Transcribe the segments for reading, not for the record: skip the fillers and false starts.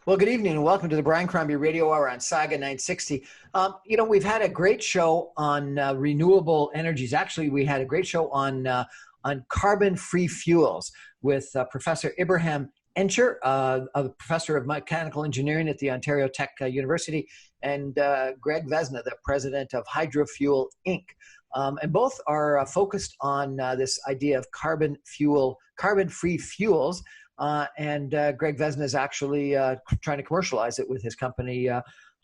Well, good evening and welcome to the Brian Crombie Radio Hour on Saga 960. We've had a great show on renewable energies. Actually, we had a great show on carbon-free fuels with Professor Ibrahim, a professor of mechanical engineering at the Ontario Tech University, and Greg Vezina, the president of Hydrofuel Inc. And both are focused on this idea of carbon-free fuels. And Greg Vezina is actually trying to commercialize it with his company,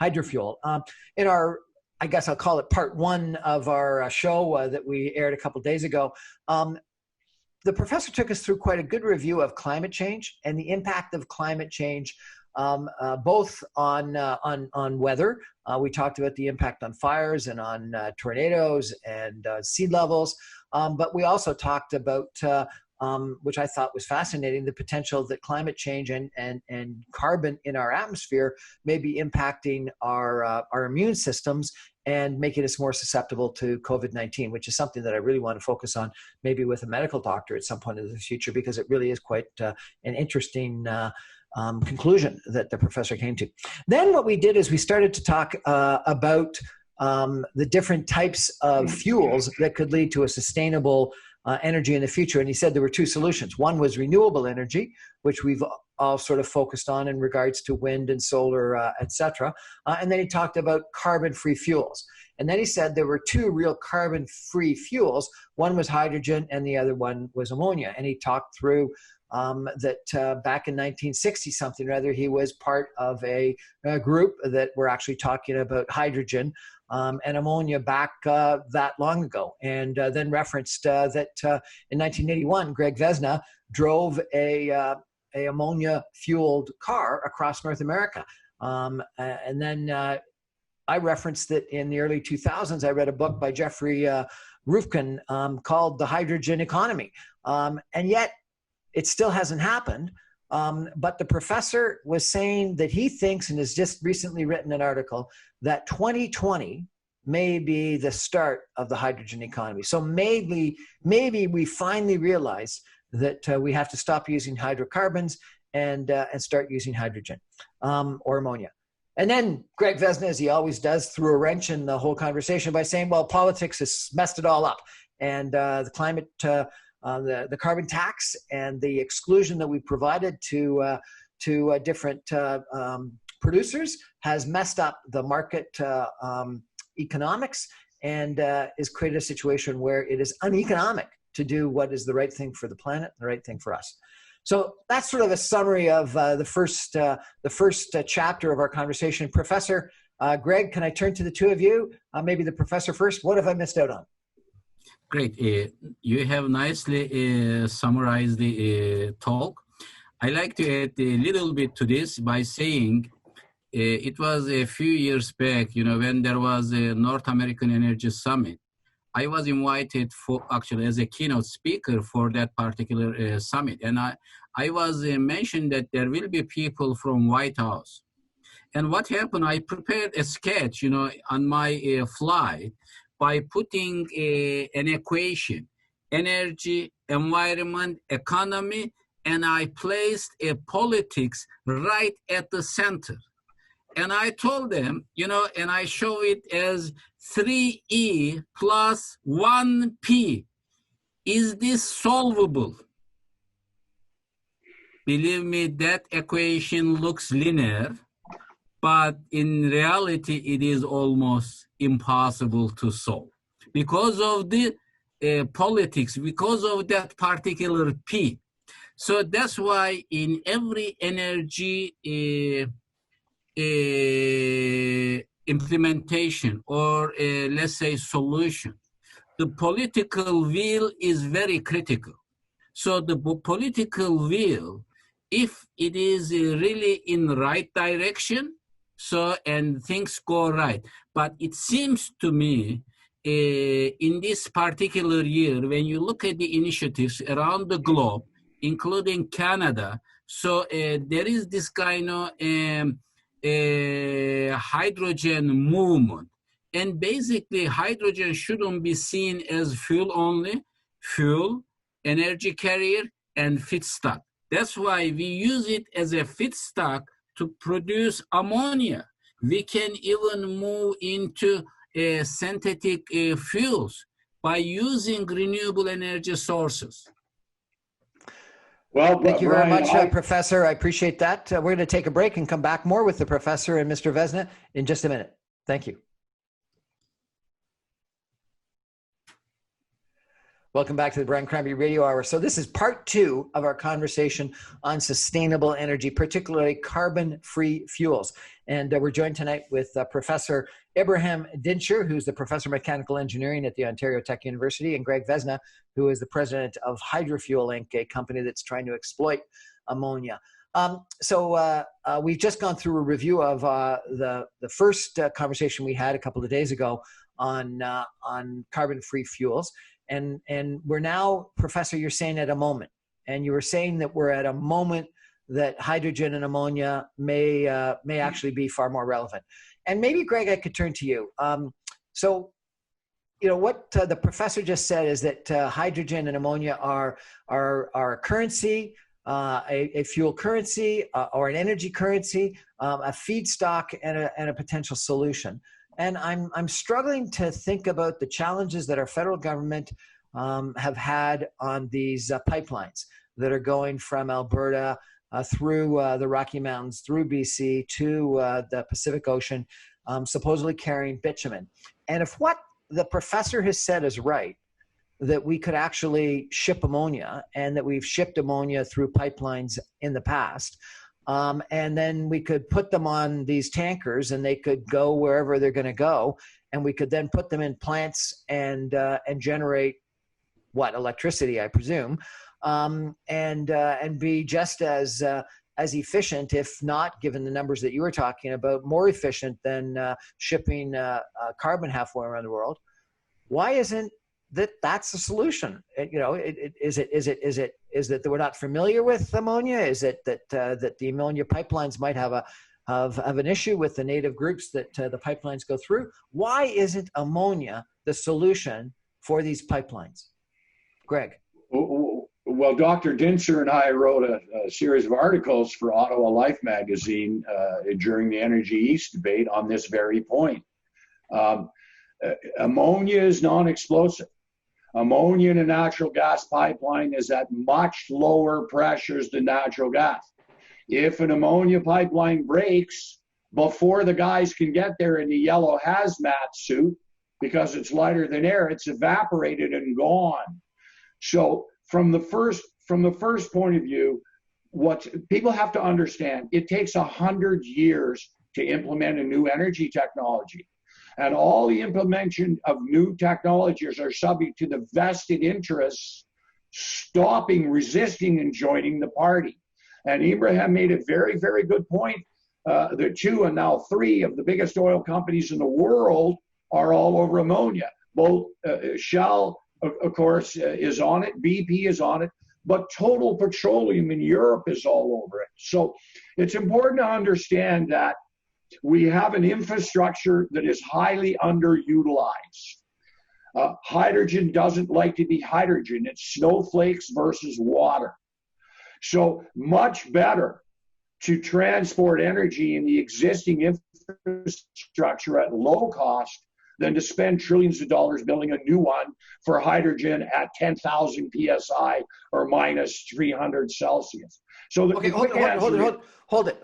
Hydrofuel. In our, I guess I'll call it part one of our show that we aired a couple of days ago, the professor took us through quite a good review of climate change and the impact of climate change, both on weather. We talked about the impact on fires and on tornadoes and sea levels, but we also talked about which I thought was fascinating, the potential that climate change and carbon in our atmosphere may be impacting our immune systems and making us more susceptible to COVID-19, which is something that I really want to focus on, maybe with a medical doctor at some point in the future, because it really is quite an interesting conclusion that the professor came to. Then what we did is we started to talk about the different types of fuels that could lead to a sustainable energy in the future. And he said there were two solutions. One was renewable energy, which we've all sort of focused on in regards to wind and solar, et cetera. And then he talked about carbon-free fuels. And then he said there were two real carbon-free fuels. One was hydrogen and the other one was ammonia. And he talked through that back in 1960 something or other, he was part of a group that were actually talking about hydrogen and ammonia back that long ago, and then referenced that in 1981, Greg Vezina drove a ammonia-fueled car across North America. And then I referenced that in the early 2000s, I read a book by Jeffrey Rufkin called The Hydrogen Economy. And yet, it still hasn't happened. But the professor was saying that he thinks, and has just recently written an article, that 2020 may be the start of the hydrogen economy. So maybe we finally realize that we have to stop using hydrocarbons and start using hydrogen or ammonia. And then Greg Vezina, as he always does, threw a wrench in the whole conversation by saying, well, politics has messed it all up. And the climate, the carbon tax and the exclusion that we provided to different producers has messed up the market economics and has created a situation where it is uneconomic to do what is the right thing for the planet, the right thing for us. So that's sort of a summary of the first chapter of our conversation. Professor Greg, can I turn to the two of you? Maybe the professor first. What have I missed out on? Great. You have nicely summarized the talk. I like to add a little bit to this by saying it was a few years back, when there was a North American Energy Summit. I was invited actually as a keynote speaker for that particular summit. And I was mentioned that there will be people from White House. And what happened, I prepared a sketch, on my flight, by putting an equation, energy, environment, economy, and I placed a politics right at the center. And I told them, and I show it as 3E plus 1P. Is this solvable? Believe me, that equation looks linear, but in reality, it is almost impossible to solve because of the politics, because of that particular P. So that's why in every energy implementation or let's say solution, the political will is very critical. So the political will, if it is really in the right direction, and things go right. But it seems to me in this particular year, when you look at the initiatives around the globe, including Canada, so there is this kind of hydrogen movement. And basically, hydrogen shouldn't be seen as fuel only, fuel, energy carrier, and feedstock. That's why we use it as a feedstock to produce ammonia. We can even move into synthetic fuels by using renewable energy sources. Well, thank you very much, Professor. I appreciate that. We're going to take a break and come back more with the professor and Mr. Vezina in just a minute. Thank you. Welcome back to the Brian Crombie Radio Hour. So this is part 2 of our conversation on sustainable energy, particularly carbon-free fuels. And we're joined tonight with Professor Ibrahim Dincer, who's the Professor of Mechanical Engineering at the Ontario Tech University, and Greg Vezina, who is the President of Hydrofuel Inc., a company that's trying to exploit ammonia. We've just gone through a review of the first conversation we had a couple of days ago on carbon-free fuels. And we're now, Professor, you're saying at a moment, and you were saying that we're at a moment that hydrogen and ammonia may actually be far more relevant. And maybe, Greg, I could turn to you. What the professor just said is that hydrogen and ammonia are a currency, a fuel currency, or an energy currency, a feedstock, and a potential solution. And I'm struggling to think about the challenges that our federal government have had on these pipelines that are going from Alberta through the Rocky Mountains, through BC to the Pacific Ocean, supposedly carrying bitumen. And if what the professor has said is right, that we could actually ship ammonia, and that we've shipped ammonia through pipelines in the past, and then we could put them on these tankers and they could go wherever they're going to go, and we could then put them in plants and generate electricity, I presume, and be just as efficient, if not, given the numbers that you were talking about, more efficient than shipping carbon halfway around the world. Why isn't that's the solution? Is it that we're not familiar with ammonia? Is it that the ammonia pipelines might have an issue with the native groups that the pipelines go through? Why isn't ammonia the solution for these pipelines? Greg. Well, Dr. Dincer and I wrote a series of articles for Ottawa Life magazine during the Energy East debate on this very point. Ammonia is non-explosive. Ammonia in a natural gas pipeline is at much lower pressures than natural gas. If an ammonia pipeline breaks, before the guys can get there in the yellow hazmat suit, because it's lighter than air, it's evaporated and gone. So from the first point of view, what people have to understand, it takes 100 years to implement a new energy technology. And all the implementation of new technologies are subject to the vested interests resisting, and joining the party. And Ibrahim made a very, very good point. The 2 and now 3 of the biggest oil companies in the world are all over ammonia. Both Shell, of course, is on it. BP is on it. But Total Petroleum in Europe is all over it. So it's important to understand that we have an infrastructure that is highly underutilized. Hydrogen doesn't like to be hydrogen. It's snowflakes versus water. So much better to transport energy in the existing infrastructure at low cost than to spend trillions of dollars building a new one for hydrogen at 10,000 psi or minus 300 Celsius. So okay, hold it.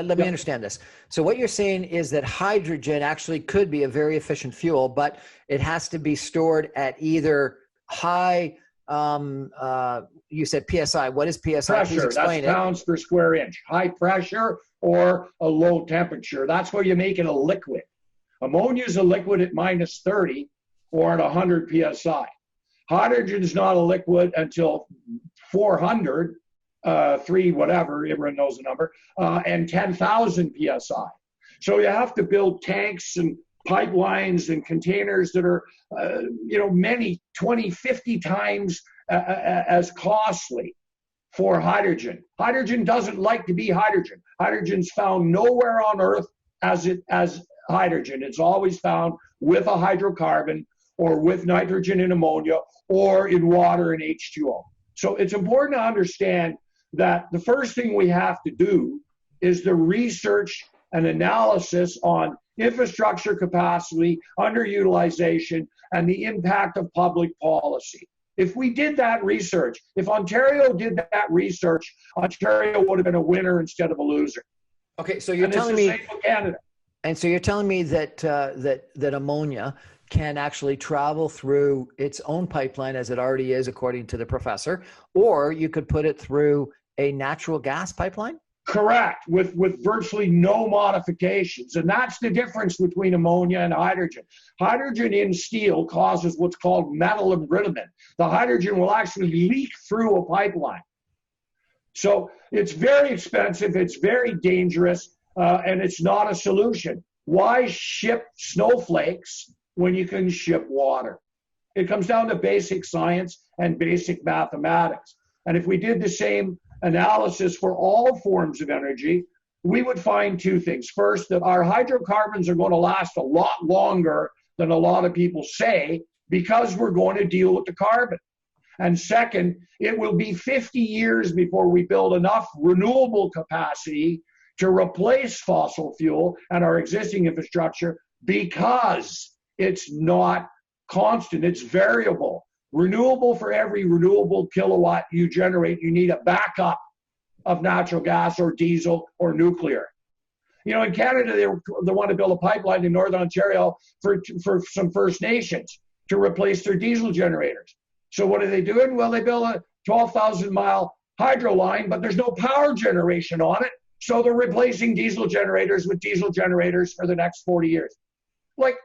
Let me understand this. So what you're saying is that hydrogen actually could be a very efficient fuel, but it has to be stored at either high, you said PSI. What is PSI? Pressure, that's pounds per square inch. High pressure or a low temperature. That's where you make it a liquid. Ammonia is a liquid at minus 30 or at 100 PSI. Hydrogen is not a liquid until 400 3 whatever, everyone knows the number, and 10,000 PSI. So you have to build tanks and pipelines and containers that are, many 20, 50 times as costly for hydrogen. Hydrogen doesn't like to be hydrogen. Hydrogen's found nowhere on Earth as hydrogen. It's always found with a hydrocarbon or with nitrogen and ammonia or in water and H2O. So it's important to understand that the first thing we have to do is the research and analysis on infrastructure capacity, underutilization, and the impact of public policy. If we did that research, if Ontario did that research, Ontario would have been a winner instead of a loser. Okay, so you're telling me, Canada. And so you're telling me that that ammonia can actually travel through its own pipeline as it already is, according to the professor, or you could put it through a natural gas pipeline? Correct, with virtually no modifications. And that's the difference between ammonia and hydrogen. Hydrogen in steel causes what's called metal embrittlement. The hydrogen will actually leak through a pipeline. So it's very expensive, it's very dangerous, and it's not a solution. Why ship snowflakes when you can ship water? It comes down to basic science and basic mathematics. And if we did the same analysis for all forms of energy, we would find two things. First, that our hydrocarbons are going to last a lot longer than a lot of people say because we're going to deal with the carbon. And second, it will be 50 years before we build enough renewable capacity to replace fossil fuel and our existing infrastructure because it's not constant, it's variable. Renewable, for every renewable kilowatt you generate, you need a backup of natural gas or diesel or nuclear. You know, in Canada, they want to build a pipeline in Northern Ontario for some First Nations to replace their diesel generators. So what are they doing? Well, they build a 12,000-mile hydro line, but there's no power generation on it. So they're replacing diesel generators with diesel generators for the next 40 years. Like,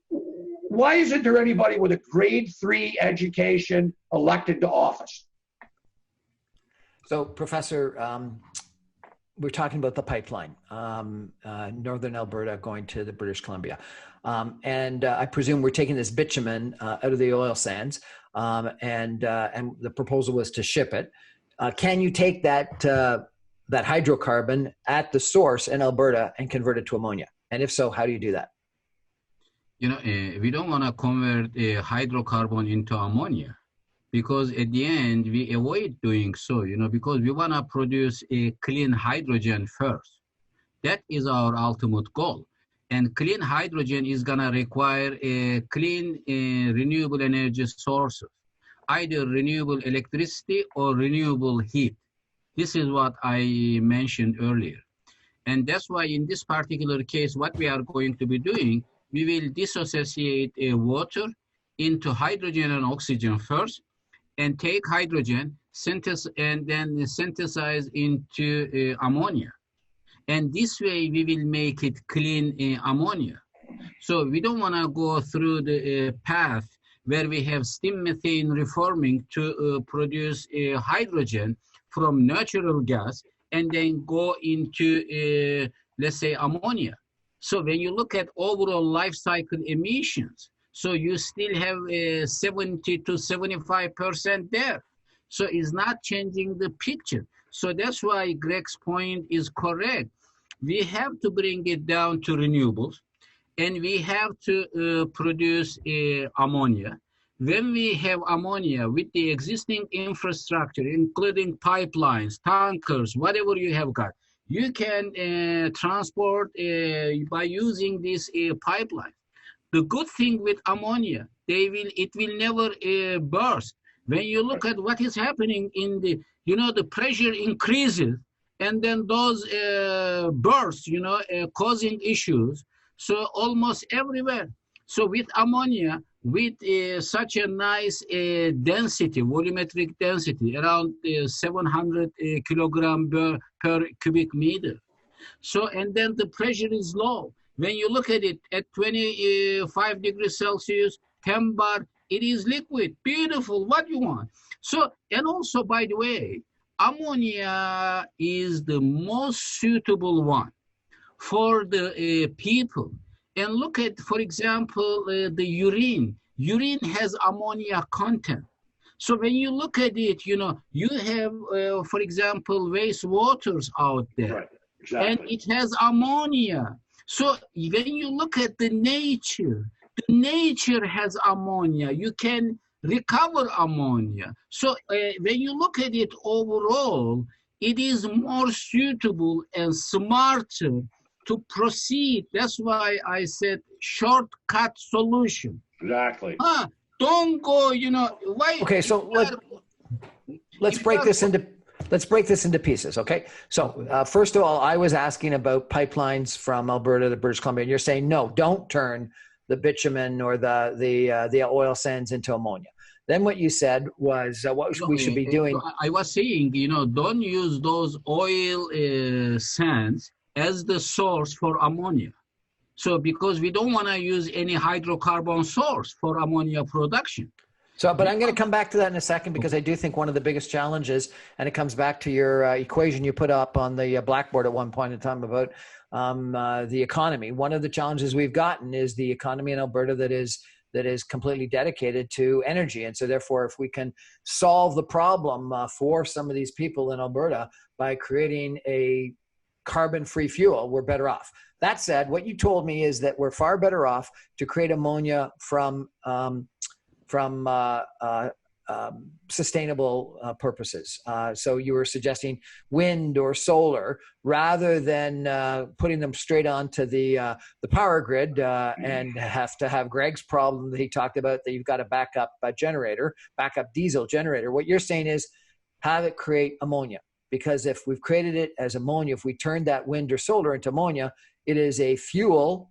why isn't there anybody with a grade 3 education elected to office? So, Professor, we're talking about the pipeline, Northern Alberta going to the British Columbia. And I presume we're taking this bitumen out of the oil sands, and the proposal was to ship it. Can you take that hydrocarbon at the source in Alberta and convert it to ammonia? And if so, how do you do that? You know, we don't want to convert hydrocarbon into ammonia because at the end we avoid doing so, you know, because we want to produce a clean hydrogen first. That is our ultimate goal. And clean hydrogen is going to require a clean renewable energy sources, either renewable electricity or renewable heat. This is what I mentioned earlier. And that's why in this particular case, what we are going to be doing, we will dissociate water into hydrogen and oxygen first, and take hydrogen, and then synthesize into ammonia. And this way we will make it clean ammonia. So we don't want to go through the path where we have steam methane reforming to produce hydrogen from natural gas and then go into, let's say, ammonia. So when you look at overall life cycle emissions, so you still have 70 to 75% there. So it's not changing the picture. So that's why Greg's point is correct. We have to bring it down to renewables, and we have to produce ammonia. When we have ammonia with the existing infrastructure, including pipelines, tankers, whatever you have got, you can transport by using this pipeline. The good thing with ammonia, it will never burst. When you look at what is happening in the, you know, the pressure increases, and then those bursts, you know, causing issues. So almost everywhere. So with ammonia, with such a nice density, volumetric density, around 700 kilogram per cubic meter. So, and then the pressure is low. When you look at it at 25 degrees Celsius, 10 bar, it is liquid, beautiful, what you want. So, and also, by the way, ammonia is the most suitable one for the people. And look at, for example, the urine. Urine has ammonia content. So when you look at it, you know, you have, for example, wastewaters out there. Right. Exactly. And it has ammonia. So when you look at the nature has ammonia. You can recover ammonia. So when you look at it overall, it is more suitable and smarter to proceed. That's why I said shortcut solution. Exactly. Don't go, why? Okay, so let's break this into pieces, okay? So first of all, I was asking about pipelines from Alberta to British Columbia, and you're saying, no, don't turn the bitumen or the oil sands into ammonia. Then what you said was what we should be doing. I was saying, don't use those oil sands as the source for ammonia. So because we don't want to use any hydrocarbon source for ammonia production. So, but I'm going to come back to that in a second, because I do think one of the biggest challenges, and it comes back to your equation you put up on the blackboard at one point in time about the economy. One of the challenges we've gotten is the economy in Alberta that is completely dedicated to energy. And so therefore, if we can solve the problem for some of these people in Alberta by creating a carbon-free fuel, we're better off. That said, what you told me is that we're far better off to create ammonia from sustainable purposes. So you were suggesting wind or solar rather than putting them straight onto the power grid and have to have Greg's problem that he talked about, that you've got a backup diesel generator. What you're saying is have it create ammonia, because if we've created it as ammonia, if we turn that wind or solar into ammonia, it is a fuel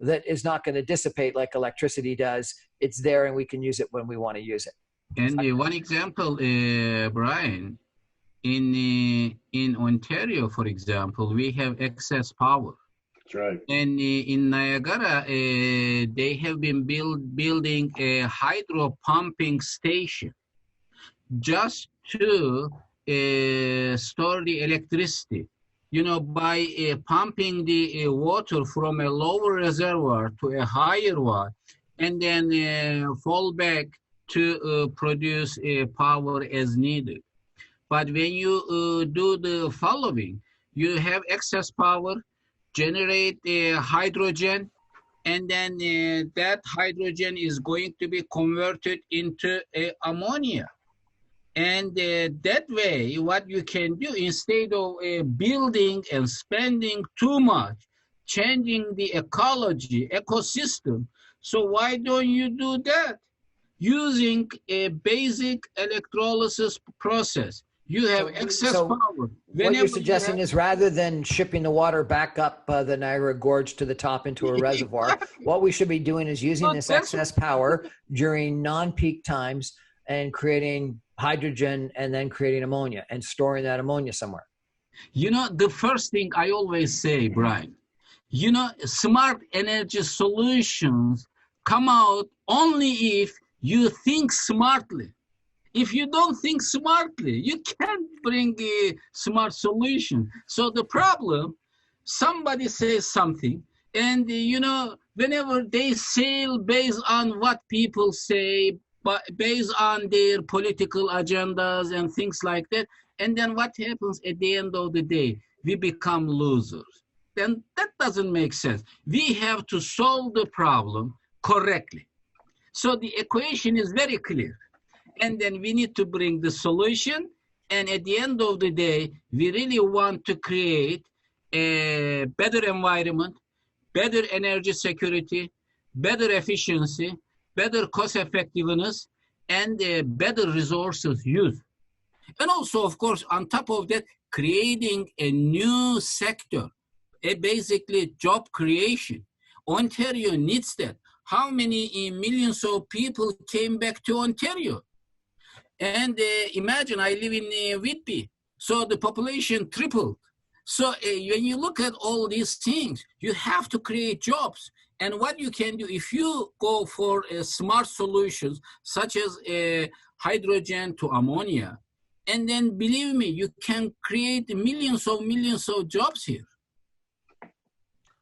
that is not going to dissipate like electricity does. It's there and we can use it when we want to use it. And one example, Brian, in Ontario, for example, we have excess power. That's right. And in Niagara, they have been building a hydro pumping station just to store the electricity. By pumping the water from a lower reservoir to a higher one, and then fall back to produce power as needed. But when you do the following, you have excess power, generate hydrogen, and then that hydrogen is going to be converted into ammonia. And that way, what you can do, instead of building and spending too much, changing the ecosystem, so why don't you do that? Using a basic electrolysis process. You have excess power. What you're suggesting is rather than shipping the water back up the Niagara Gorge to the top into a reservoir, what we should be doing is using this excess power during non-peak times and creating hydrogen and then creating ammonia and storing that ammonia somewhere. The first thing I always say, Brian, smart energy solutions come out only if you think smartly. If you don't think smartly, you can't bring a smart solution. So the problem, somebody says something, and whenever they sail based on what people say, but based on their political agendas and things like that, and then what happens at the end of the day? We become losers. Then that doesn't make sense. We have to solve the problem correctly. So the equation is very clear. And then we need to bring the solution. And at the end of the day, we really want to create a better environment, better energy security, better efficiency, better cost effectiveness, and better resources use. And also, of course, on top of that, creating a new sector, basically job creation. Ontario needs that. How many millions of people came back to Ontario? And imagine I live in Whitby, so the population tripled. So when you look at all these things, you have to create jobs. And what you can do, if you go for smart solutions, such as hydrogen to ammonia, and then believe me, you can create millions of jobs here.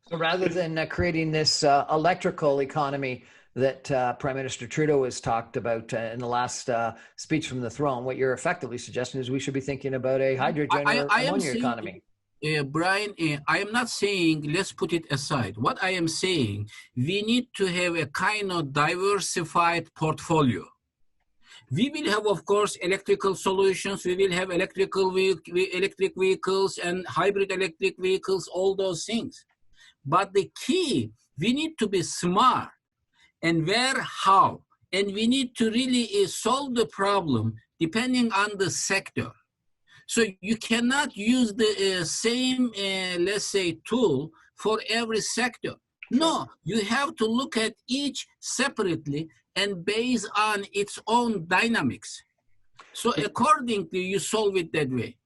So rather than creating this electrical economy that Prime Minister Trudeau has talked about in the last speech from the throne, what you're effectively suggesting is we should be thinking about a hydrogen or ammonia economy. Brian, I am not saying let's put it aside. What I am saying, we need to have a kind of diversified portfolio. We will have, of course, electrical solutions. We will have electric vehicles and hybrid electric vehicles, all those things. But the key, we need to be smart and where, how. And we need to really solve the problem depending on the sector. So you cannot use the same, let's say, tool for every sector. No, you have to look at each separately and based on its own dynamics. So accordingly, you solve it that way.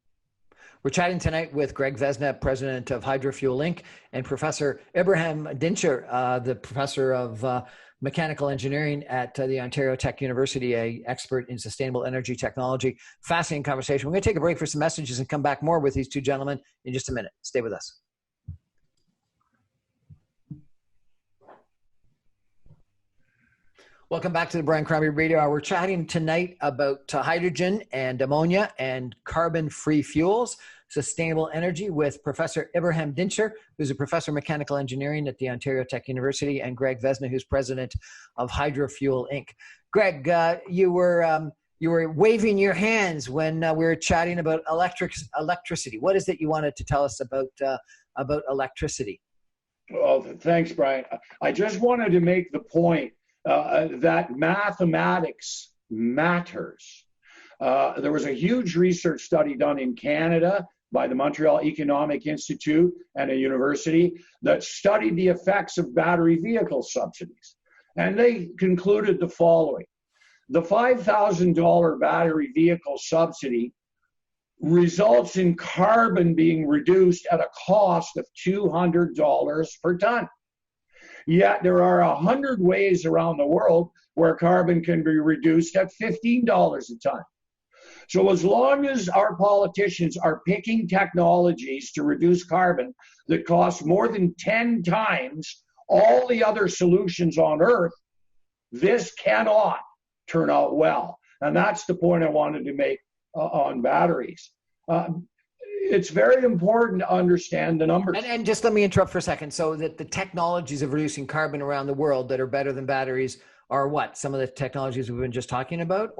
We're chatting tonight with Greg Vezina, president of Hydrofuel Inc., and Professor Ibrahim Dincer, the professor of mechanical engineering at the Ontario Tech University, an expert in sustainable energy technology. Fascinating conversation. We're going to take a break for some messages and come back more with these two gentlemen in just a minute. Stay with us. Welcome back to the Brian Crombie Radio Hour. We're chatting tonight about hydrogen and ammonia and carbon-free fuels, sustainable energy, with Professor Ibrahim Dincer, who's a professor of mechanical engineering at the Ontario Tech University, and Greg Vezina, who's president of Hydrofuel Inc. Greg, you were waving your hands when we were chatting about electricity. What is it you wanted to tell us about electricity? Well, thanks, Brian. I just wanted to make the point that mathematics matters. There was a huge research study done in Canada by the Montreal Economic Institute and a university that studied the effects of battery vehicle subsidies. And they concluded the following. The $5,000 battery vehicle subsidy results in carbon being reduced at a cost of $200 per ton. Yet there are 100 ways around the world where carbon can be reduced at $15 a ton. So as long as our politicians are picking technologies to reduce carbon that cost more than 10 times all the other solutions on Earth, this cannot turn out well. And that's the point I wanted to make on batteries. It's very important to understand the numbers. And just let me interrupt for a second. So that the technologies of reducing carbon around the world that are better than batteries are what? Some of the technologies we've been just talking about?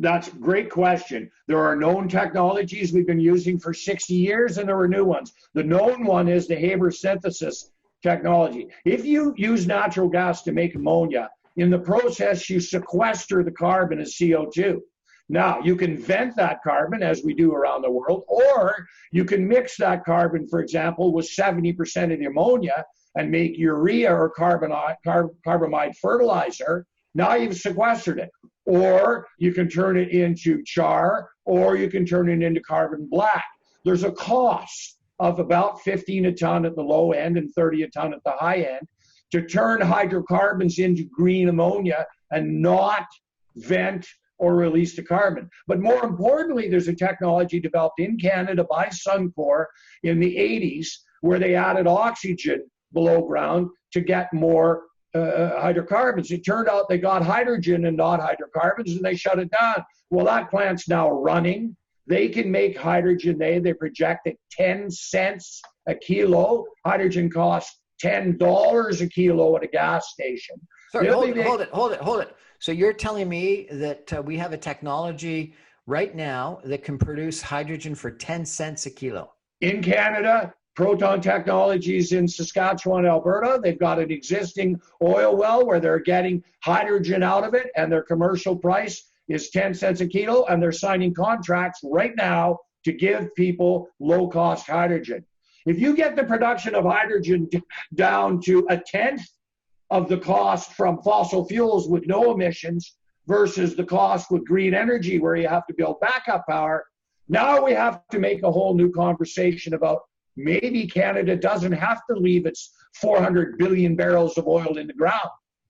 That's a great question. There are known technologies we've been using for 60 years, and there are new ones. The known one is the Haber synthesis technology. If you use natural gas to make ammonia, in the process, you sequester the carbon as CO2. Now, you can vent that carbon, as we do around the world, or you can mix that carbon, for example, with 70% of the ammonia and make urea or carbamide fertilizer. Now you've sequestered it. Or you can turn it into char, or you can turn it into carbon black. There's a cost of about 15 a ton at the low end and 30 a ton at the high end to turn hydrocarbons into green ammonia and not vent or release the carbon. But more importantly, there's a technology developed in Canada by Suncor in the 80s where they added oxygen below ground to get more hydrocarbons. It turned out they got hydrogen and not hydrocarbons, and they shut it down. Well, that plant's now running. They can make hydrogen. They project at 10 cents a kilo. Hydrogen costs $10 a kilo at a gas station. Sorry, hold it. So you're telling me that we have a technology right now that can produce hydrogen for 10 cents a kilo? In Canada, Proton Technologies in Saskatchewan, Alberta, they've got an existing oil well where they're getting hydrogen out of it, and their commercial price is 10 cents a kilo, and they're signing contracts right now to give people low-cost hydrogen. If you get the production of hydrogen down to a tenth of the cost from fossil fuels with no emissions versus the cost with green energy where you have to build backup power, now we have to make a whole new conversation about maybe Canada doesn't have to leave its 400 billion barrels of oil in the ground.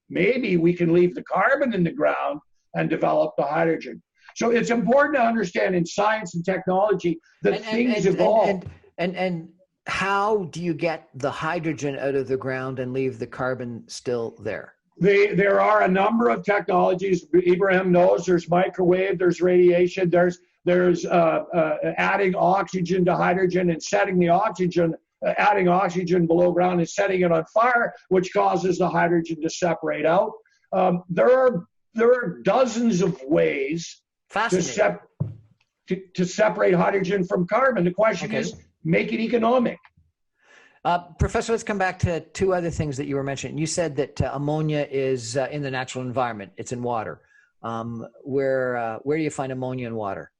Maybe we can leave the carbon in the ground and develop the hydrogen. So it's important to understand in science and technology that things evolve. And how do you get the hydrogen out of the ground and leave the carbon still there? There are a number of technologies. Ibrahim knows there's microwave, there's radiation, there's adding oxygen to hydrogen and setting the oxygen, adding oxygen below ground and setting it on fire, which causes the hydrogen to separate out. There are there are dozens of ways Fascinating. to separate hydrogen from carbon. The question is, make it economic. Professor, let's come back to two other things that you were mentioning. You said that ammonia is in the natural environment. It's in water. Where do you find ammonia in water?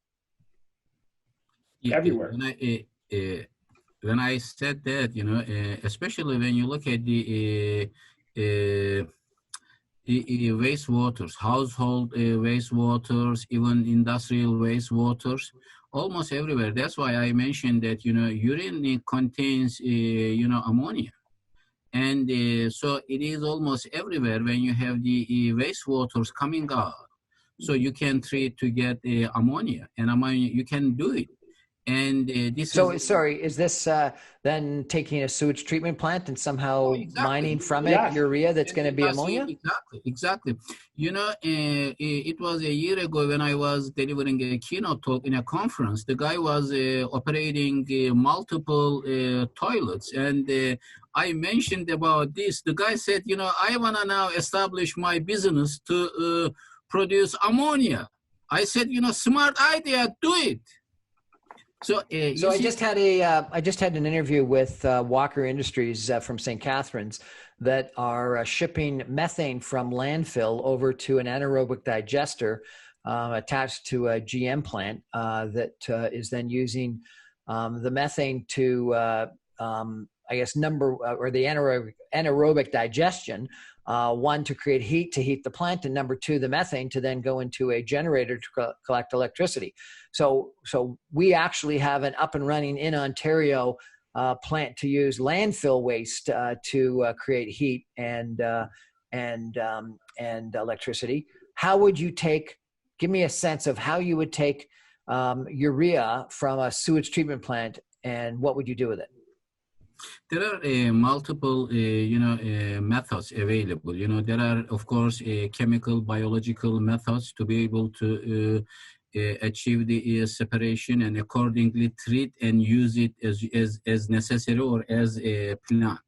Everywhere. When I said that, especially when you look at the wastewaters, household wastewaters, even industrial wastewaters, almost everywhere. That's why I mentioned that, urine contains, ammonia. And so it is almost everywhere when you have the wastewaters coming out. So you can treat to get ammonia, and ammonia, you can do it. And this is this then taking a sewage treatment plant and somehow mining from it urea that's going to be ammonia? Exactly. It was a year ago when I was delivering a keynote talk in a conference. The guy was operating multiple toilets, and I mentioned about this. The guy said, I want to now establish my business to produce ammonia. I said, smart idea, do it. So I just had an interview with Walker Industries from St. Catharines that are shipping methane from landfill over to an anaerobic digester attached to a GM plant that is then using the methane to the anaerobic digestion. One, to create heat to heat the plant, and number two, the methane to then go into a generator to collect electricity. So we actually have an up and running in Ontario plant to use landfill waste to create heat and electricity. How would you give me a sense of how you would take urea from a sewage treatment plant, and what would you do with it? There are multiple, methods available. There are, of course, chemical, biological methods to be able to achieve the separation and accordingly treat and use it as necessary or as a plan.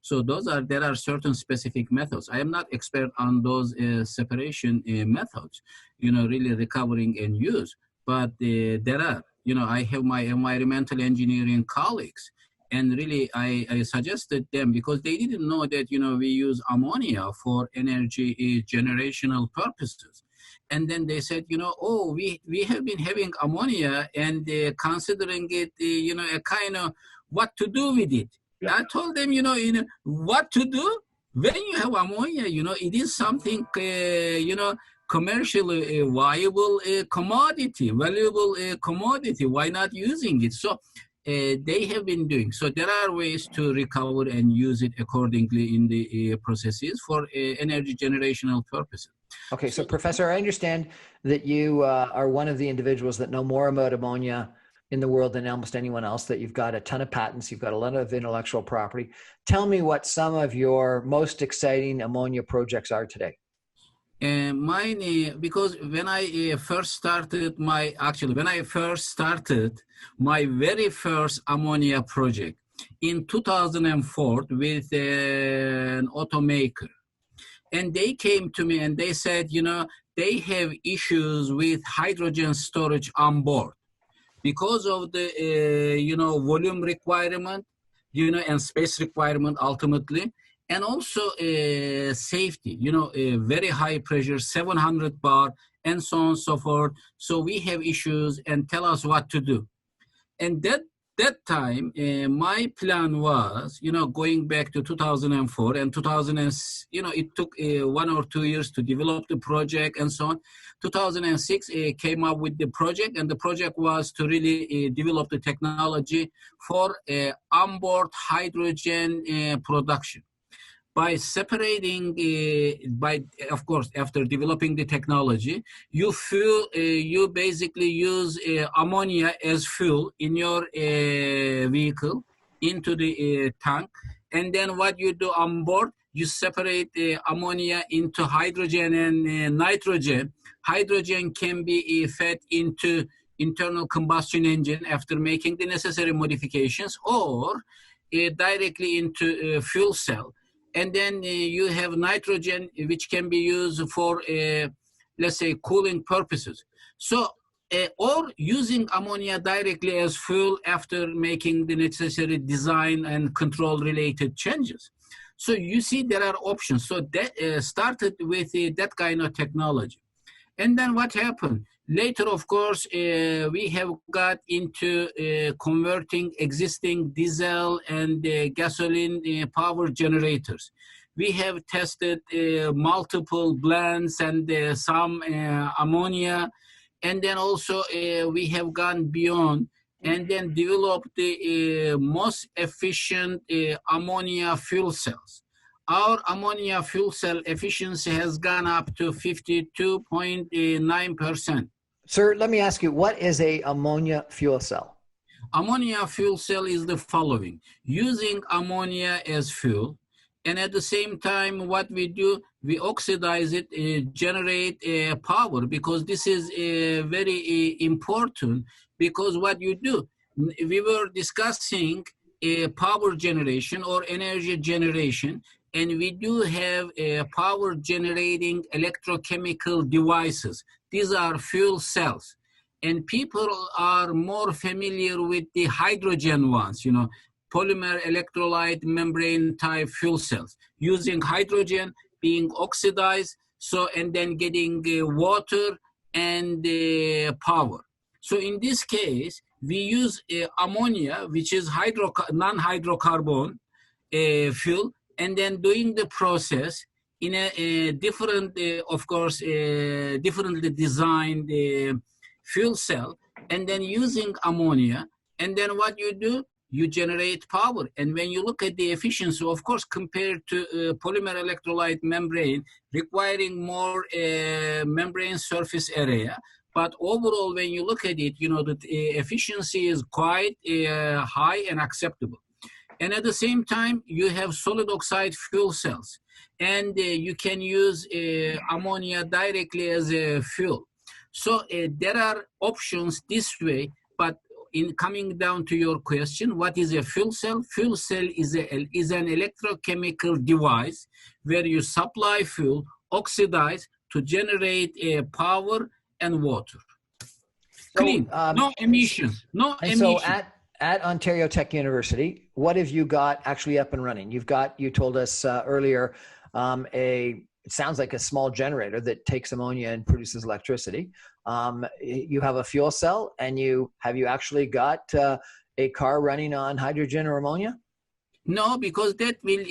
So there are certain specific methods. I am not expert on those separation methods, really recovering and use, but there are, I have my environmental engineering colleagues. And really, I suggested them because they didn't know that, we use ammonia for energy generational purposes. And then they said, we have been having ammonia and considering it, a kind of what to do with it. Yeah. I told them, what to do when you have ammonia, it is something, commercially viable commodity, valuable commodity. Why not using it? So they have been doing. So there are ways to recover and use it accordingly in the processes for energy generational purposes. Okay, so Professor, I understand that you are one of the individuals that know more about ammonia in the world than almost anyone else, that you've got a ton of patents, you've got a lot of intellectual property. Tell me what some of your most exciting ammonia projects are today. Mine, because when I first started my very first ammonia project in 2004 with an automaker, and they came to me and they said, they have issues with hydrogen storage on board because of the, volume requirement, and space requirement ultimately. And also safety, very high pressure, 700 bar, and so on and so forth. So we have issues and tell us what to do. And that time, my plan was, going back to 2004 and it took 1 or 2 years to develop the project and so on. 2006 came up with the project, and the project was to really develop the technology for onboard hydrogen production. By separating, of course, after developing the technology, you basically use ammonia as fuel in your vehicle into the tank. And then what you do on board, you separate ammonia into hydrogen and nitrogen. Hydrogen can be fed into internal combustion engine after making the necessary modifications, or directly into fuel cell. And then you have nitrogen, which can be used for let's say, cooling purposes. So, or using ammonia directly as fuel after making the necessary design and control related changes. So you see there are options. So that started with that kind of technology. And then what happened? Later, of course, we have got into converting existing diesel and gasoline power generators. We have tested multiple blends and some ammonia. And then also we have gone beyond and then developed the most efficient ammonia fuel cells. Our ammonia fuel cell efficiency has gone up to 52.9%. Sir, let me ask you, what is a ammonia fuel cell? Ammonia fuel cell is the following. Using ammonia as fuel, and at the same time, what we do, we oxidize it, generate power, because this is very important, because what you do, we were discussing power generation or energy generation, and we do have power generating electrochemical devices. These are fuel cells. And people are more familiar with the hydrogen ones, polymer electrolyte membrane type fuel cells, using hydrogen being oxidized, so and then getting water and power. So in this case, we use ammonia, which is non-hydrocarbon fuel, and then doing the process in a different, of course, differently designed fuel cell, and then using ammonia, and then what you do, you generate power. And when you look at the efficiency, of course, compared to polymer electrolyte membrane, requiring more membrane surface area, but overall, when you look at it, the efficiency is quite high and acceptable. And at the same time, you have solid oxide fuel cells, and you can use ammonia directly as a fuel. So there are options this way, but in coming down to your question, what is a fuel cell? Fuel cell is an electrochemical device where you supply fuel, oxidize to generate power and water. Clean, no emissions, no emissions. So at Ontario Tech University, what have you got actually up and running? You told us earlier, it sounds like a small generator that takes ammonia and produces electricity. You have a fuel cell, and have you actually got a car running on hydrogen or ammonia? No, because that will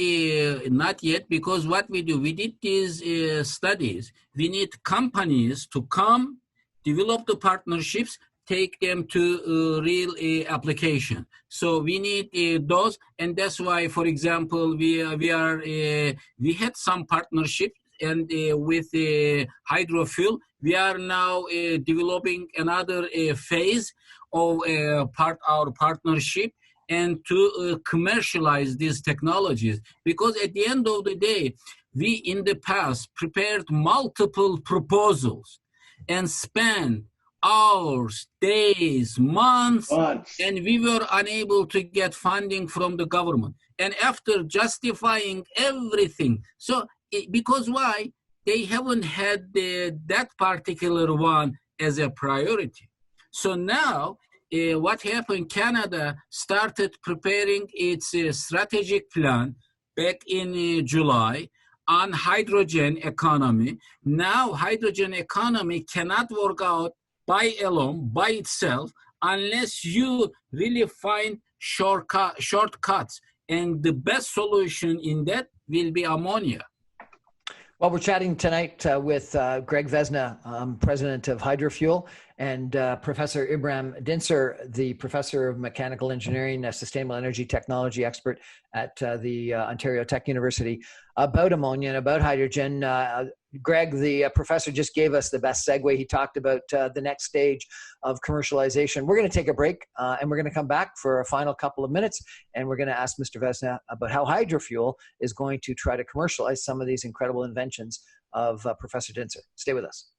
not yet, because what we do, we did these studies. We need companies to come, develop the partnerships, take them to real application. So we need those, and that's why, for example, we had some partnership, and with hydrofuel, we are now developing another phase of our partnership, and to commercialize these technologies. Because at the end of the day, we in the past prepared multiple proposals and spent hours, days, months, and we were unable to get funding from the government. And after justifying everything, because why? They haven't had that particular one as a priority. So now, what happened, Canada started preparing its strategic plan back in July on hydrogen economy. Now, hydrogen economy cannot work out by itself, unless you really find shortcuts. And the best solution in that will be ammonia. Well, we're chatting tonight with Greg Vezina, president of Hydrofuel, and Professor Ibrahim Dincer, the professor of mechanical engineering, a sustainable energy technology expert at the Ontario Tech University, about ammonia and about hydrogen. Greg, the professor, just gave us the best segue. He talked about the next stage of commercialization. We're going to take a break, and we're going to come back for a final couple of minutes, and we're going to ask Mr. Vezina about how Hydrofuel is going to try to commercialize some of these incredible inventions of Professor Dincer. Stay with us.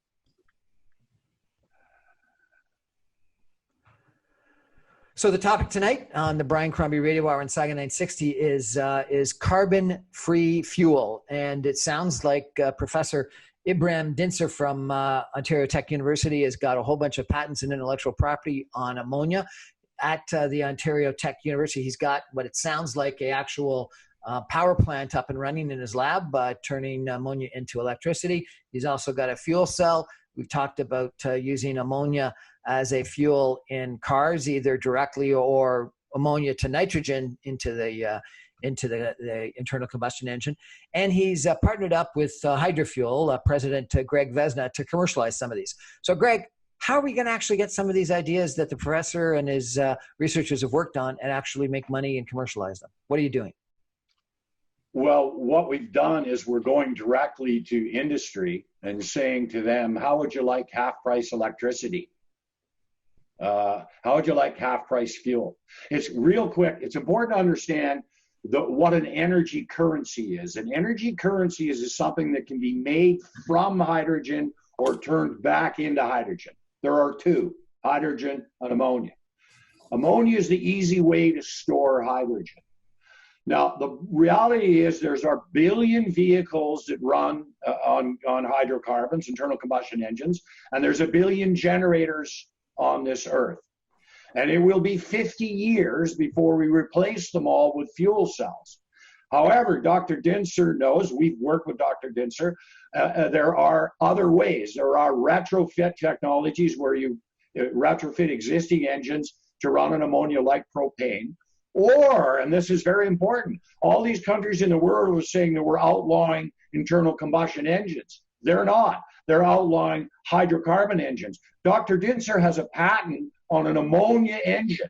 So the topic tonight on the Brian Crombie Radio Hour on Saga 960 is carbon-free fuel, and it sounds like Professor Ibrahim Dincer from Ontario Tech University has got a whole bunch of patents and intellectual property on ammonia. At the Ontario Tech University, he's got what it sounds like a actual power plant up and running in his lab, turning ammonia into electricity. He's also got a fuel cell. We've talked about using ammonia as a fuel in cars, either directly or ammonia to nitrogen into the internal combustion engine. And he's partnered up with Hydrofuel, President Greg Vezina, to commercialize some of these. So Greg, how are we going to actually get some of these ideas that the professor and his researchers have worked on and actually make money and commercialize them? What are you doing? Well, what we've done is we're going directly to industry and saying to them, how would you like half price electricity? How would you like half price fuel? It's real quick. It's important to understand what an energy currency is. An energy currency is something that can be made from hydrogen or turned back into hydrogen. There are two, hydrogen and ammonia. Ammonia is the easy way to store hydrogen. Now, the reality is there's a billion vehicles that run on hydrocarbons, internal combustion engines, and there's a billion generators on this earth. And it will be 50 years before we replace them all with fuel cells. However, Dr. Dincer knows, we've worked with Dr. Dincer, there are other ways. There are retrofit technologies where you retrofit existing engines to run on ammonia like propane. Or, and this is very important, all these countries in the world are saying that we're outlawing internal combustion engines. They're not. They're outlawing hydrocarbon engines. Dr. Dincer has a patent on an ammonia engine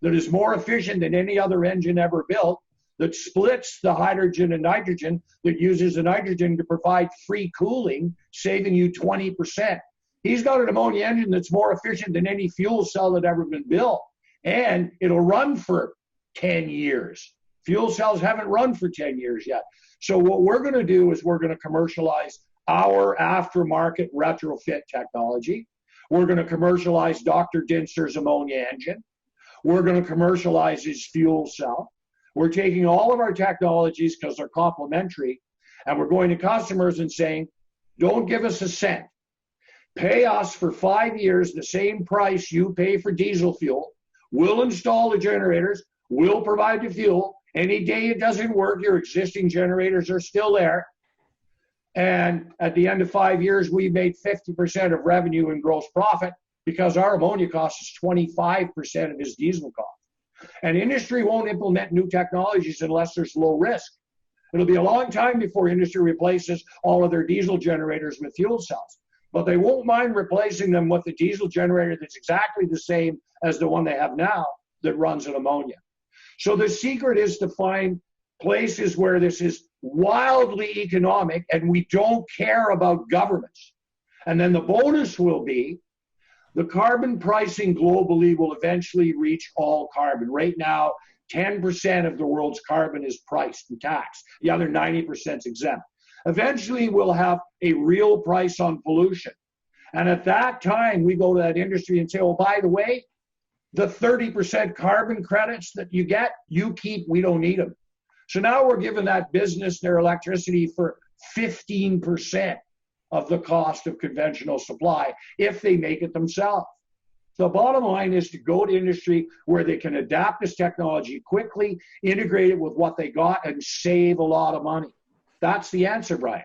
that is more efficient than any other engine ever built, that splits the hydrogen and nitrogen, that uses the nitrogen to provide free cooling, saving you 20%. He's got an ammonia engine that's more efficient than any fuel cell that ever been built. And it'll run for 10 years. Fuel cells haven't run for 10 years yet. So what we're going to do is we're going to commercialize our aftermarket retrofit technology. We're going to commercialize Dr. Dincer's ammonia engine. We're going to commercialize his fuel cell. We're taking all of our technologies because they're complementary, and we're going to customers and saying, don't give us a cent. Pay us for 5 years the same price you pay for diesel fuel. We'll install the generators. We'll provide the fuel. Any day it doesn't work, your existing generators are still there. And at the end of 5 years, we made 50% of revenue and gross profit because our ammonia cost is 25% of his diesel cost. And industry won't implement new technologies unless there's low risk. It'll be a long time before industry replaces all of their diesel generators with fuel cells. But they won't mind replacing them with a diesel generator that's exactly the same as the one they have now that runs on ammonia. So the secret is to find places where this is wildly economic and we don't care about governments. And then the bonus will be the carbon pricing globally will eventually reach all carbon. Right now, 10% of the world's carbon is priced and taxed. The other 90% is exempt. Eventually, we'll have a real price on pollution. And at that time, we go to that industry and say, oh, by the way, the 30% carbon credits that you get, you keep, we don't need them. So now we're giving that business their electricity for 15% of the cost of conventional supply if they make it themselves. The bottom line is to go to industry where they can adapt this technology quickly, integrate it with what they got, and save a lot of money. That's the answer, Brian.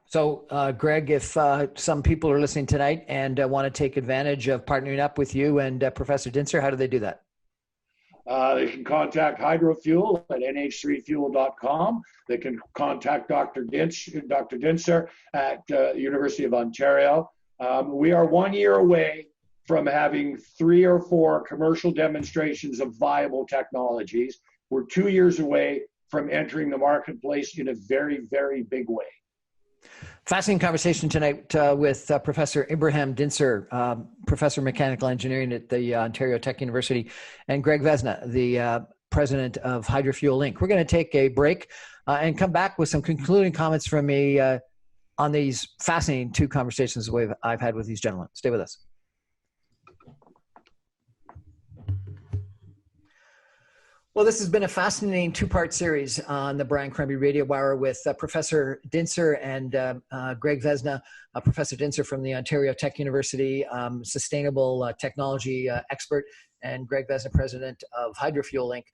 So, Greg, if some people are listening tonight and want to take advantage of partnering up with you and Professor Dincer, how do they do that? They can contact Hydrofuel at nh3fuel.com. They can contact Dr. Dincer at University of Ontario. We are 1 year away from having 3 or 4 commercial demonstrations of viable technologies. We're 2 years away from entering the marketplace in a very, very big way. Fascinating conversation tonight with Professor Ibrahim Dincer, Professor of Mechanical Engineering at the Ontario Tech University, and Greg Vezina, the president of Hydrofuel Inc. We're going to take a break and come back with some concluding comments from me on these fascinating 2 conversations I've had with these gentlemen. Stay with us. Well, this has been a fascinating two-part series on the Brian Crombie Radio Hour with Professor Dincer and Greg Vezina, Professor Dincer from the Ontario Tech University, sustainable technology expert, and Greg Vezina, president of Hydrofuel Inc.,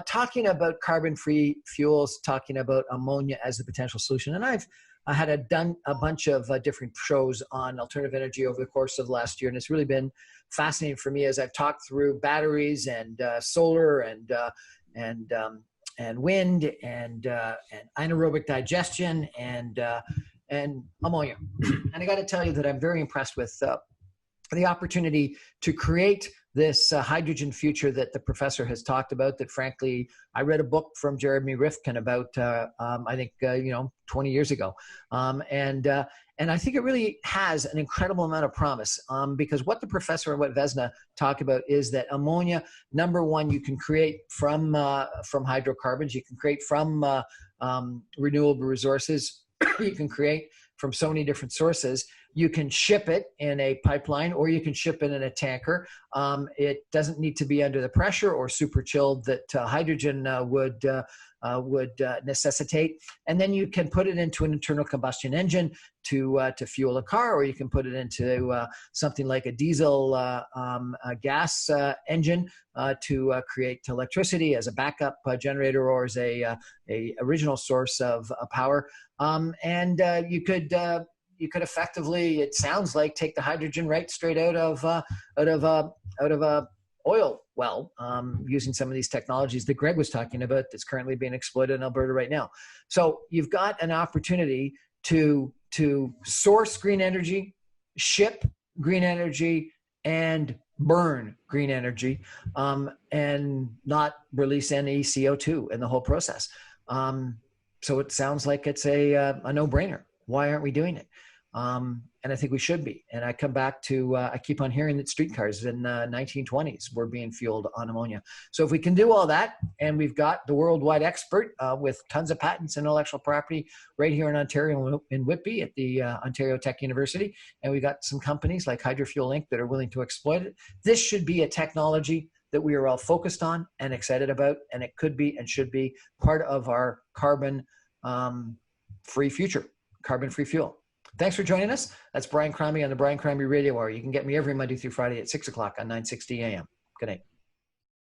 talking about carbon-free fuels, talking about ammonia as the potential solution. And I had done a bunch of different shows on alternative energy over the course of the last year, and it's really been fascinating for me as I've talked through batteries and solar and wind and anaerobic digestion and ammonia. And I got to tell you that I'm very impressed with the opportunity to create this hydrogen future that the professor has talked about. That frankly, I read a book from Jeremy Rifkin about I think 20 years ago, and I think it really has an incredible amount of promise because what the professor and what Vezina talk about is that ammonia, number one, you can create from hydrocarbons, you can create from renewable resources, you can create from so many different sources. You can ship it in a pipeline or you can ship it in a tanker. It doesn't need to be under the pressure or super chilled that hydrogen would necessitate. And then you can put it into an internal combustion engine to fuel a car, or you can put it into something like a diesel gas engine to create electricity as a backup generator or as a original source of power. And you could effectively, it sounds like, take the hydrogen right straight out of a oil well, using some of these technologies that Greg was talking about that's currently being exploited in Alberta right now. So you've got an opportunity to source green energy, ship green energy, and burn green energy, and not release any CO2 in the whole process. So it sounds like it's a no-brainer. Why aren't we doing it? And I think we should be. And I come back to, I keep on hearing that streetcars in the 1920s were being fueled on ammonia. So if we can do all that, and we've got the worldwide expert with tons of patents and intellectual property right here in Ontario, in Whitby at the Ontario Tech University, and we've got some companies like Hydrofuel Inc. that are willing to exploit it, this should be a technology that we are all focused on and excited about, and it could be and should be part of our carbon-free future, carbon-free fuel. Thanks for joining us. That's Brian Crombie on the Brian Crombie Radio Hour. You can get me every Monday through Friday at 6 o'clock on 960 AM. Good night.